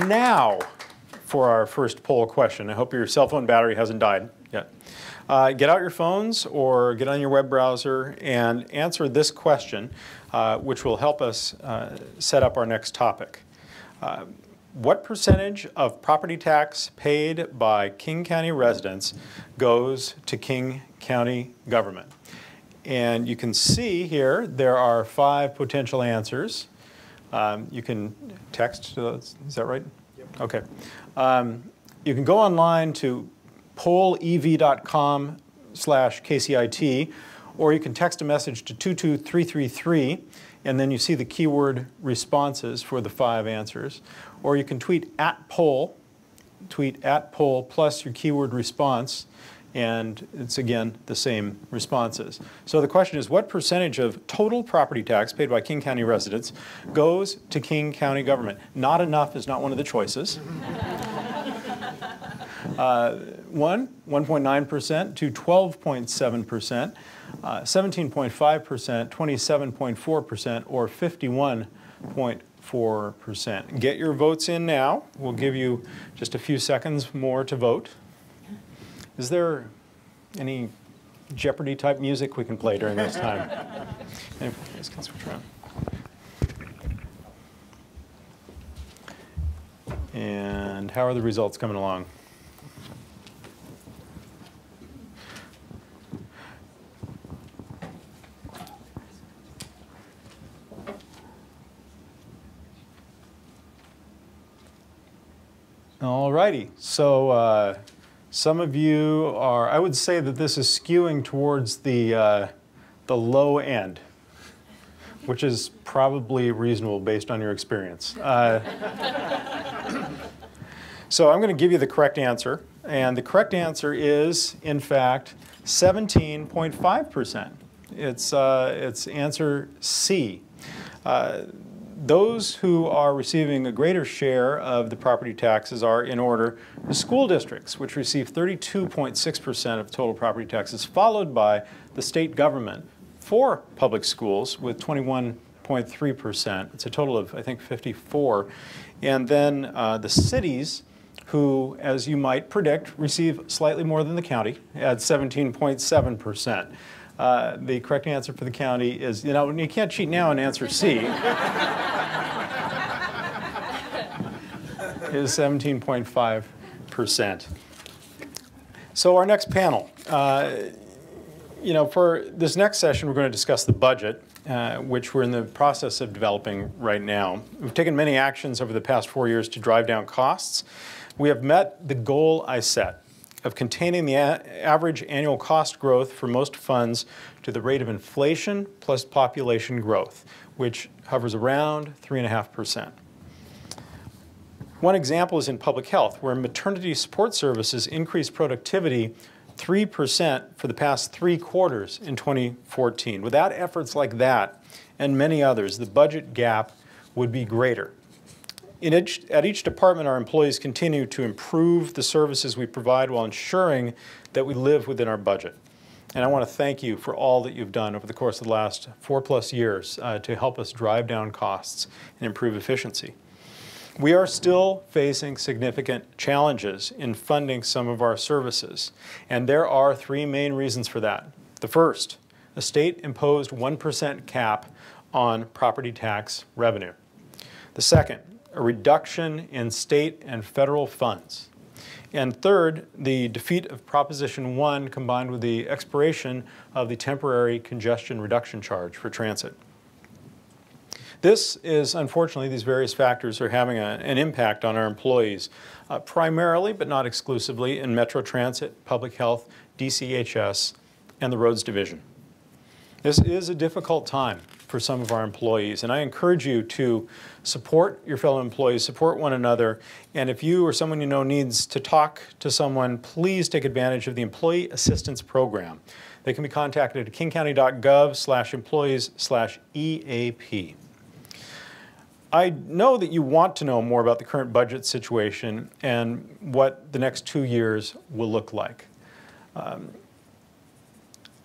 Now, for our first poll question. I hope your cell phone battery hasn't died yet. Get out your phones or get on your web browser and answer this question, which will help us set up our next topic. What percentage of property tax paid by King County residents goes to King County government? And you can see here there are 5 potential answers. You can text to those. Is that right? Yep. Okay. You can go online to pollev.com/KCIT, or you can text a message to 22333, and then you see the keyword responses for the 5 answers. Or you can tweet @poll plus your keyword response, and it's again the same responses. So the question is, what percentage of total property tax paid by King County residents goes to King County government? Not enough is not one of the choices. 1.9% to 12.7%, 17.5%, 27.4%, or 51.4%. Get your votes in now. We'll give you just a few seconds more to vote. Is there any Jeopardy type music we can play during this time? Anyway, let's switch around. And how are the results coming along? All righty, so some of you are, I would say that this is skewing towards the low end, which is probably reasonable based on your experience. So I'm going to give you the correct answer, and the correct answer is, in fact, 17.5%. It's answer C. Those who are receiving a greater share of the property taxes are, in order, the school districts, which receive 32.6% of total property taxes, followed by the state government for public schools with 21.3%. It's a total of, I think, 54. And then the cities, who, as you might predict, receive slightly more than the county at 17.7%. The correct answer for the county is, you know, you can't cheat now and answer C, is 17.5%. So our next panel, you know, for this next session, we're going to discuss the budget, which we're in the process of developing right now. We've taken many actions over the past 4 years to drive down costs. We have met the goal I set of containing the average annual cost growth for most funds to the rate of inflation plus population growth, which hovers around 3.5%. One example is in public health, where maternity support services increased productivity 3% for the past 3 quarters in 2014. Without efforts like that and many others, the budget gap would be greater. At each department, our employees continue to improve the services we provide while ensuring that we live within our budget. And I want to thank you for all that you've done over the course of the last 4+ years to help us drive down costs and improve efficiency. We are still facing significant challenges in funding some of our services, and there are 3 main reasons for that. The first, a state-imposed 1% cap on property tax revenue. The second, a reduction in state and federal funds. And third, the defeat of Proposition 1 combined with the expiration of the temporary congestion reduction charge for transit. This is, unfortunately, these various factors are having an impact on our employees, primarily but not exclusively in Metro Transit, Public Health, DCHS, and the Roads Division. This is a difficult time for some of our employees, and I encourage you to support your fellow employees, support one another, and if you or someone you know needs to talk to someone, please take advantage of the Employee Assistance Program. They can be contacted at kingcounty.gov/employees/EAP. I know that you want to know more about the current budget situation and what the next 2 years will look like.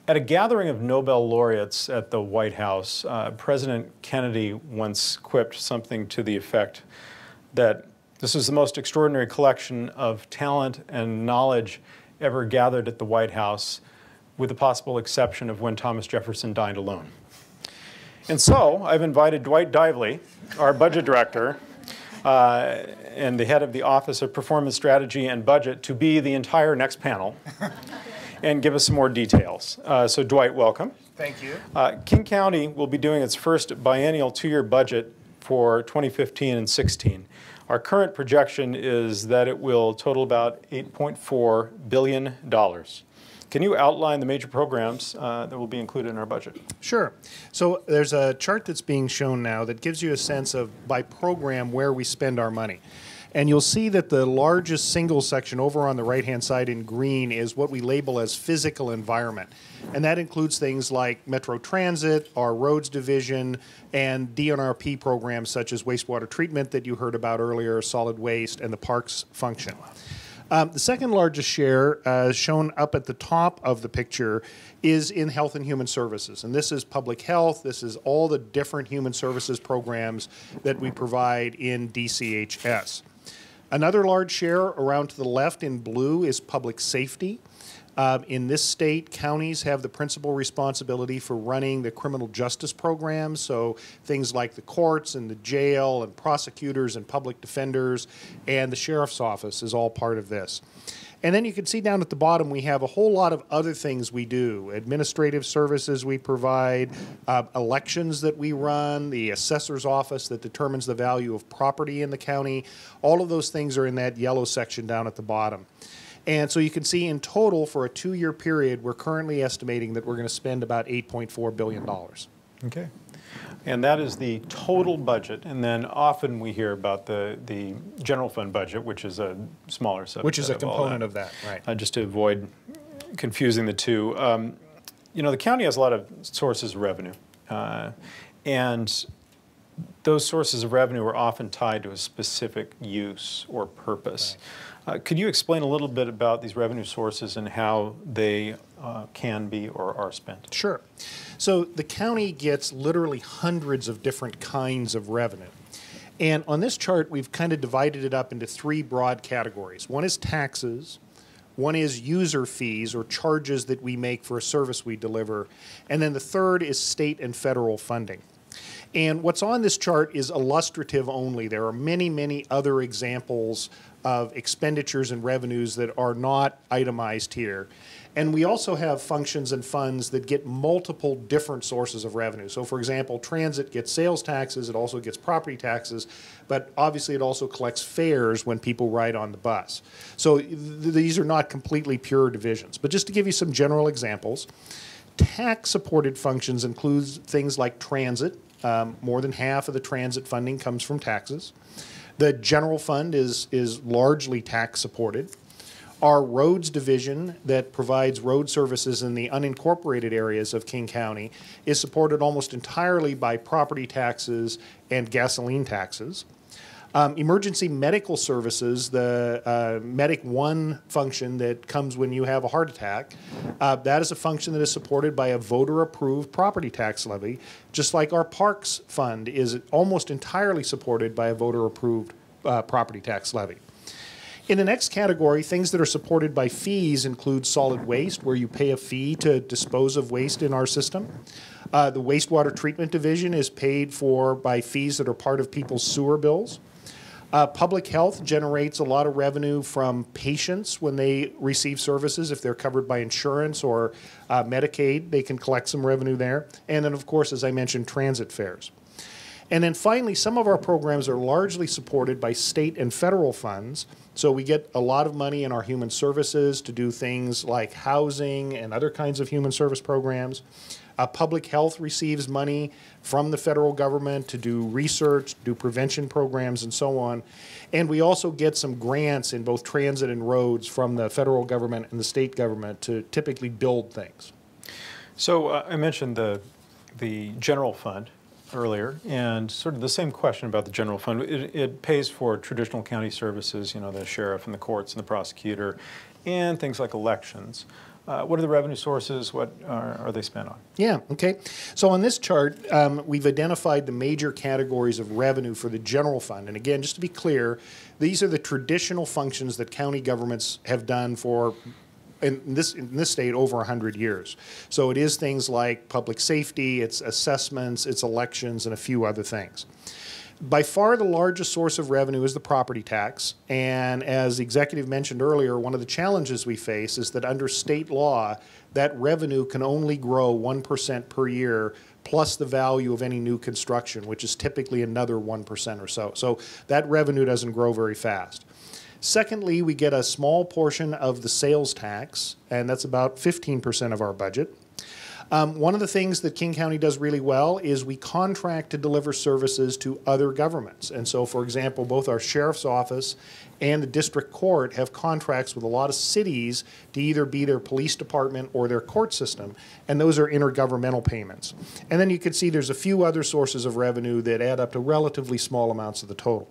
At a gathering of Nobel laureates at the White House, President Kennedy once quipped something to the effect that This is the most extraordinary collection of talent and knowledge ever gathered at the White House, with the possible exception of when Thomas Jefferson dined alone. And so I've invited Dwight Dively, our budget director, and the head of the Office of Performance Strategy and Budget, to be the entire next panel and give us some more details. So Dwight, welcome. Thank you. King County will be doing its first biennial two-year budget for 2015 and 16. Our current projection is that it will total about $8.4 billion. Can you outline the major programs that will be included in our budget? Sure. So there's a chart that's being shown now that gives you a sense of, by program, where we spend our money. And you'll see that the largest single section over on the right-hand side in green is what we label as physical environment. And that includes things like Metro Transit, our roads division, and DNRP programs such as wastewater treatment that you heard about earlier, solid waste, and the parks function. The second largest share, shown up at the top of the picture, is in health and human services. And this is public health. This is all the different human services programs that we provide in DCHS. Another large share around to the left in blue is public safety. In this state, counties have the principal responsibility for running the criminal justice programs, so things like the courts and the jail and prosecutors and public defenders, and the sheriff's office is all part of this. And then you can see down at the bottom we have a whole lot of other things we do. Administrative services we provide, elections that we run, the assessor's office that determines the value of property in the county. All of those things are in that yellow section down at the bottom. And so you can see in total for a two-year period, we're currently estimating that we're going to spend about $8.4 billion. Okay. And that is the total budget. And then often we hear about the general fund budget, which is a smaller subset. Which is a component of that, right. Just to avoid confusing the two. You know, the county has a lot of sources of revenue. And those sources of revenue are often tied to a specific use or purpose. Right. Could you explain a little bit about these revenue sources and how they can be or are spent? Sure. So the county gets literally hundreds of different kinds of revenue. And on this chart, we've kind of divided it up into three broad categories. One is taxes. One is user fees or charges that we make for a service we deliver. And then the third is state and federal funding. And what's on this chart is illustrative only. There are many, many other examples of expenditures and revenues that are not itemized here. And we also have functions and funds that get multiple different sources of revenue. So for example, transit gets sales taxes, it also gets property taxes, but obviously it also collects fares when people ride on the bus. So these are not completely pure divisions. But just to give you some general examples, tax-supported functions includes things like transit. More than half of the transit funding comes from taxes. The general fund is largely tax-supported. Our roads division that provides road services in the unincorporated areas of King County is supported almost entirely by property taxes and gasoline taxes. Emergency medical services, the Medic One function that comes when you have a heart attack, that is a function that is supported by a voter-approved property tax levy, just like our Parks Fund is almost entirely supported by a voter-approved property tax levy. In the next category, things that are supported by fees include solid waste, where you pay a fee to dispose of waste in our system. The wastewater treatment division is paid for by fees that are part of people's sewer bills. Public health generates a lot of revenue from patients when they receive services. If they're covered by insurance or Medicaid, they can collect some revenue there. And then, of course, as I mentioned, transit fares. And then finally, some of our programs are largely supported by state and federal funds. So we get a lot of money in our human services to do things like housing and other kinds of human service programs. Public health receives money from the federal government to do research, do prevention programs, and so on. And we also get some grants in both transit and roads from the federal government and the state government to typically build things. So I mentioned the general fund earlier, and sort of the same question about the general fund. It pays for traditional county services, you know, the sheriff and the courts and the prosecutor, and things like elections. what are the revenue sources? What are they spent on? Yeah, okay. So on this chart, we've identified the major categories of revenue for the general fund. And again, just to be clear, these are the traditional functions that county governments have done for, in this state, over 100 years. So it is things like public safety, it's assessments, it's elections, and a few other things. By far the largest source of revenue is the property tax, and as the executive mentioned earlier, one of the challenges we face is that under state law, that revenue can only grow 1% per year plus the value of any new construction, which is typically another 1% or so. So that revenue doesn't grow very fast. Secondly, we get a small portion of the sales tax, and that's about 15% of our budget. One of the things that King County does really well is we contract to deliver services to other governments. And so, for example, both our sheriff's office and the district court have contracts with a lot of cities to either be their police department or their court system, and those are intergovernmental payments. And then you can see there's a few other sources of revenue that add up to relatively small amounts of the total.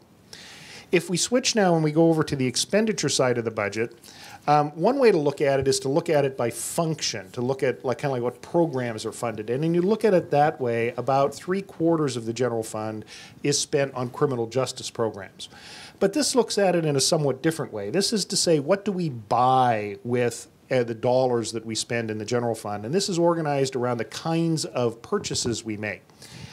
If we switch now and we go over to the expenditure side of the budget, one way to look at it is to look at it by function, to look at kind of like what programs are funded. And when you look at it that way, about 3/4 of the general fund is spent on criminal justice programs. But this looks at it in a somewhat different way. This is to say, what do we buy with the dollars that we spend in the general fund? And this is organized around the kinds of purchases we make.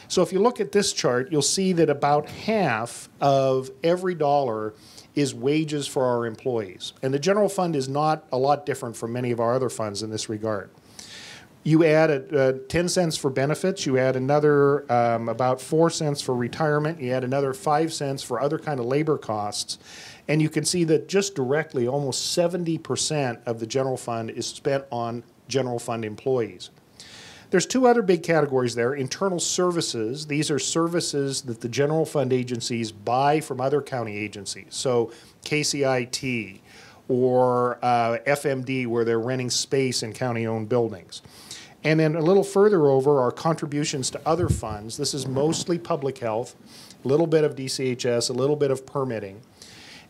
So if you look at this chart, you'll see that about half of every dollar is wages for our employees. And the general fund is not a lot different from many of our other funds in this regard. You add 10 cents for benefits, you add another about 4 cents for retirement, you add another 5 cents for other kind of labor costs, and you can see that just directly almost 70% of the general fund is spent on general fund employees. There's two other big categories there. Internal services. These are services that the general fund agencies buy from other county agencies. So KCIT or FMD, where they're renting space in county-owned buildings. And then a little further over are contributions to other funds. This is mostly public health, a little bit of DCHS, a little bit of permitting.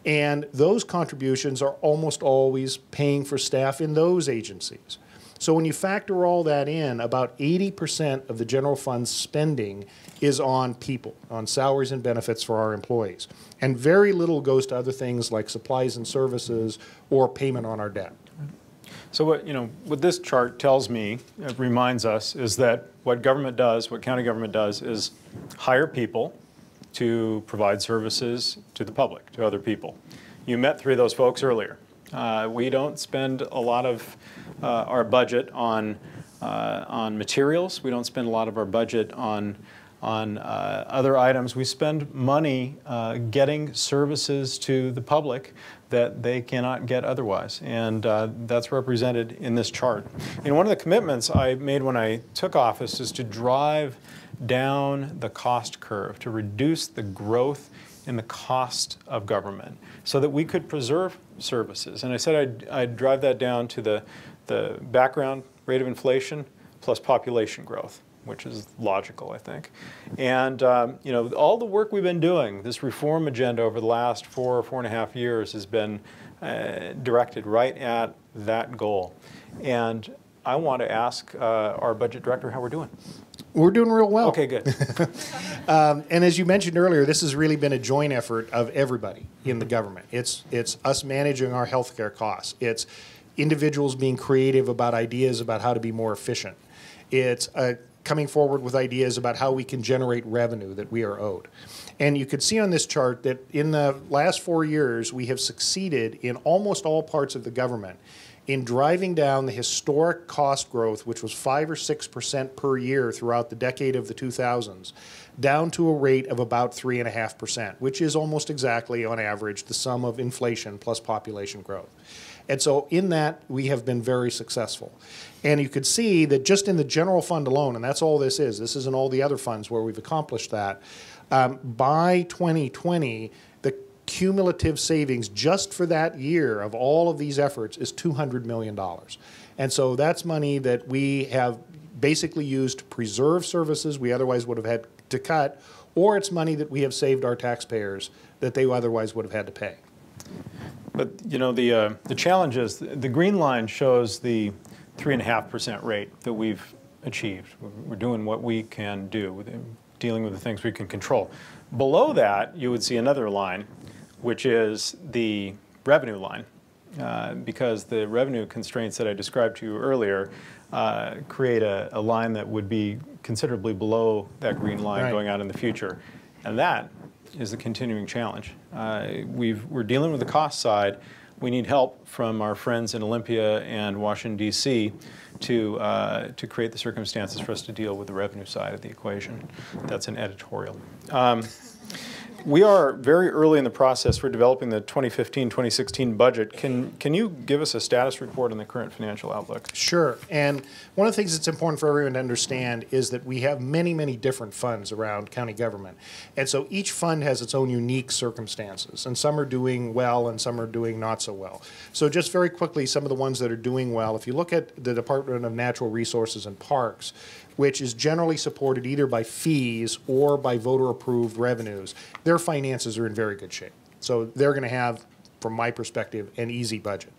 And those contributions are almost always paying for staff in those agencies. So when you factor all that in, about 80% of the general fund's spending is on people, on salaries and benefits for our employees. And very little goes to other things like supplies and services or payment on our debt. So what this chart tells me, it reminds us, is that what government does, what county government does, is hire people to provide services to the public, to other people. You met three of those folks earlier. We don't spend a lot of our budget on materials. We don't spend a lot of our budget on other items. We spend money getting services to the public that they cannot get otherwise, and that's represented in this chart. And one of the commitments I made when I took office is to drive down the cost curve, to reduce the growth in the cost of government so that we could preserve services. And I said I'd drive that down to the background rate of inflation plus population growth, which is logical, I think. And all the work we've been doing, this reform agenda over the last 4.5 years has been directed right at that goal. And I want to ask our budget director how we're doing. We're doing real well. Okay, good. And as you mentioned earlier, this has really been a joint effort of everybody in the government. It's us managing our healthcare costs. It's individuals being creative about ideas about how to be more efficient. It's coming forward with ideas about how we can generate revenue that we are owed. And you can see on this chart that in the last 4 years, we have succeeded in almost all parts of the government in driving down the historic cost growth, which was 5 or 6% per year throughout the decade of the 2000s, down to a rate of about 3.5%, which is almost exactly, on average, the sum of inflation plus population growth. And so in that, we have been very successful. And you could see that just in the general fund alone, and that's all this isn't all the other funds where we've accomplished that, by 2020, the cumulative savings just for that year of all of these efforts is $200 million. And so that's money that we have basically used to preserve services we otherwise would have had to cut, or it's money that we have saved our taxpayers that they otherwise would have had to pay. But the challenge is the green line shows the 3.5% rate that we've achieved. We're doing what we can do, dealing with the things we can control. Below that, you would see another line, which is the revenue line, because the revenue constraints that I described to you earlier create a line that would be considerably below that green line going out in the future. And that is the continuing challenge. We're dealing with the cost side. We need help from our friends in Olympia and Washington, D.C. to create the circumstances for us to deal with the revenue side of the equation. That's an editorial. We are very early in the process for developing the 2015-2016 budget. Can you give us a status report on the current financial outlook? Sure. And one of the things that's important for everyone to understand is that we have many, many different funds around county government. And so each fund has its own unique circumstances. And some are doing well and some are doing not so well. So just very quickly, some of the ones that are doing well, if you look at the Department of Natural Resources and Parks, which is generally supported either by fees or by voter-approved revenues, their finances are in very good shape. So they're going to have, from my perspective, an easy budget.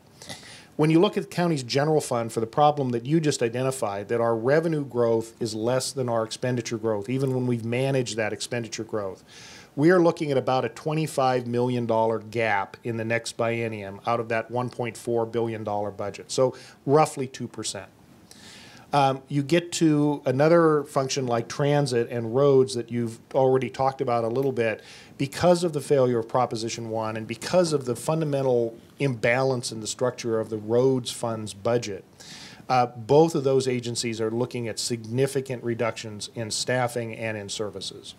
When you look at the county's general fund for the problem that you just identified, that our revenue growth is less than our expenditure growth, even when we've managed that expenditure growth, we are looking at about a $25 million gap in the next biennium out of that $1.4 billion budget, so roughly 2%. You get to another function like transit and roads that you've already talked about a little bit. Because of the failure of Proposition 1 and because of the fundamental imbalance in the structure of the roads fund's budget, both of those agencies are looking at significant reductions in staffing and in services.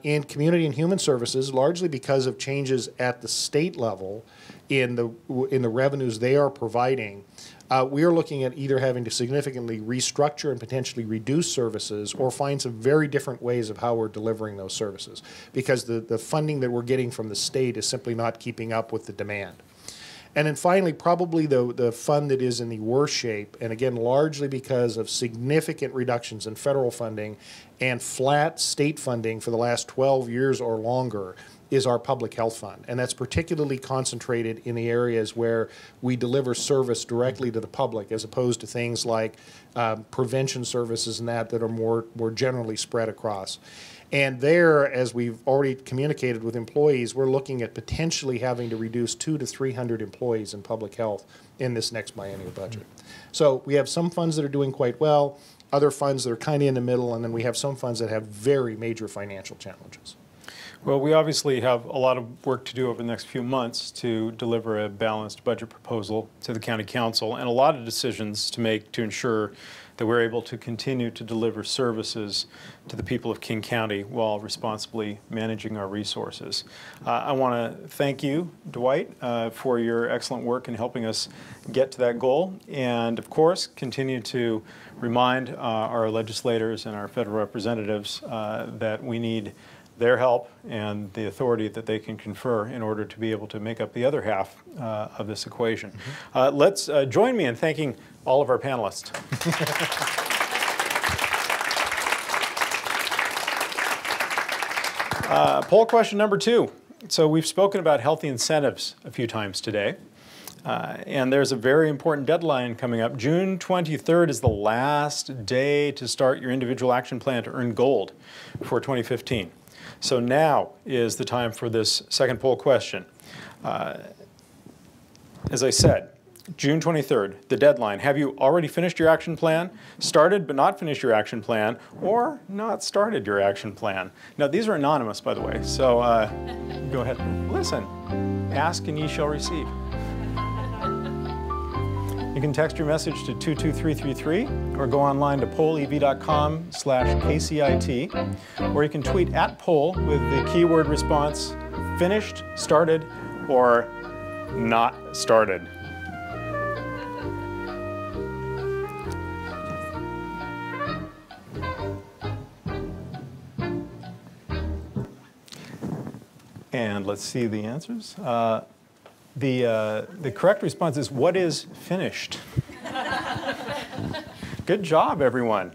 In community and human services, largely because of changes at the state level in the revenues they are providing, we are looking at either having to significantly restructure and potentially reduce services or find some very different ways of how we're delivering those services, because the funding that we're getting from the state is simply not keeping up with the demand. And then finally, probably the fund that is in the worst shape, and again, largely because of significant reductions in federal funding and flat state funding for the last 12 years or longer, is our public health fund. And that's particularly concentrated in the areas where we deliver service directly to the public, as opposed to things like prevention services and that are more generally spread across. And there, as we've already communicated with employees, we're looking at potentially having to reduce 200 to 300 employees in public health in this next biennial budget. So we have some funds that are doing quite well, other funds that are kind of in the middle, and then we have some funds that have very major financial challenges. Well, we obviously have a lot of work to do over the next few months to deliver a balanced budget proposal to the County Council, and a lot of decisions to make to ensure that we're able to continue to deliver services to the people of King County while responsibly managing our resources. I want to thank you, Dwight, for your excellent work in helping us get to that goal, and of course continue to remind our legislators and our federal representatives that we need their help and the authority that they can confer in order to be able to make up the other half of this equation. Let's join me in thanking all of our panelists. Poll question number 2. So we've spoken about healthy incentives a few times today. And there's a very important deadline coming up. June 23rd is the last day to start your individual action plan to earn gold for 2015. So now is the time for this second poll question. As I said, June 23rd, the deadline. Have you already finished your action plan, started but not finished your action plan, or not started your action plan? Now, these are anonymous, by the way, so go ahead. Listen. Ask and ye shall receive. You can text your message to 22333 or go online to pollev.com/KCIT, or you can tweet @poll with the keyword response finished, started, or not started. And let's see the answers. The correct response is, what is finished? Good job, everyone.